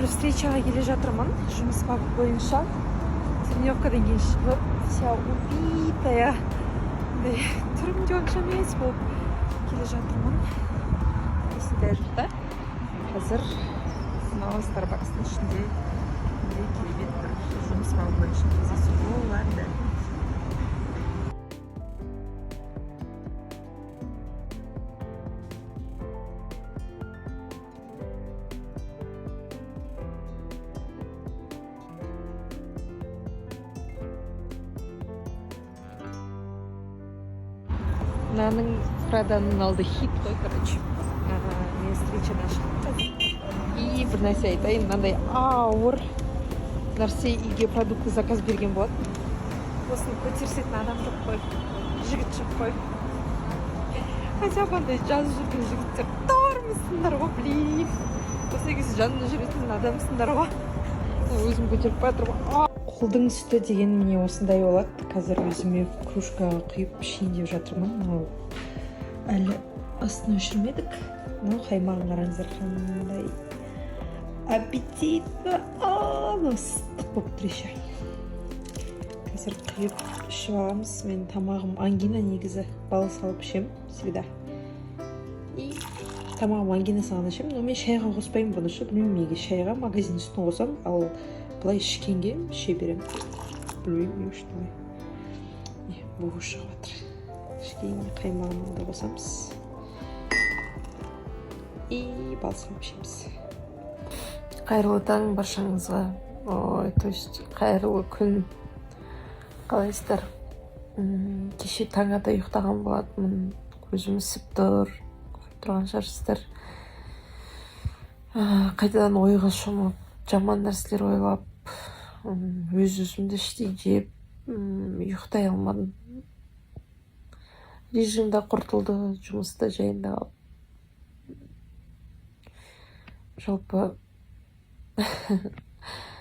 встречаға келе жатырмын. Жұмыс бабы бойынша. Тренировкадан кейін шығып, вся убитая. Түрімде онша емес болып келе жатырмын. Есінде жүрді. Қазір Starbucks'ın ішінде керемет бір жұмыс бабы бойынша кездесу болады. Мынаның Праданың алды хит қой, короче. Мен встречадан шықтым. И бір нәрсе айтайын, мынандай ауыр нәрсе үйге продукты заказ берген болады. Осыны көтерсетін адам жоқ қой, жігіт жоқ қой. Хотя бандай жазып жүрген жігіттер тормысыңдар ғой, блин. Осы кезде жанында жүретін адамсыңдар ғой. Өзім көтеріп батырмын. Қолдың сүті деген міне осындай болады. Қазір өзіме кружкаға құйып ішейін деп жатырмын. Әлі астын өшірмедік. Қаймағын қараңыздар, қандай аппетитті. Ыстық болып тұр еще. Қазір құйып ішіп аламыз. Мен тамағым ангина негізі, бал салып ішем всегда. И тамағым ангина салғанда ішем, но мен шайға қоспаймын бұны. Білмеймін неге шайға магазин сүтін қосам, ал былай ішкенге іше берем. Білмеймін что. Бұғы шығып жатыр. Ішкенге қаймағын да қосамыз. И бал салып ішеміз. Қайырлы таң баршаңызға. То есть қайырлы күн. Қалайсыздар? Кеше таңата ұйықтаған болатынмын. Көзім ісіп тұр. Тұрған шығарсыздар. Қайтадан ойға шомып, жаман нәрселер ойлап, өз-өзімді іштей жеп, ұйықтай алмадым. Режимда құртылды, жұмыста жайында қалып. Жалпы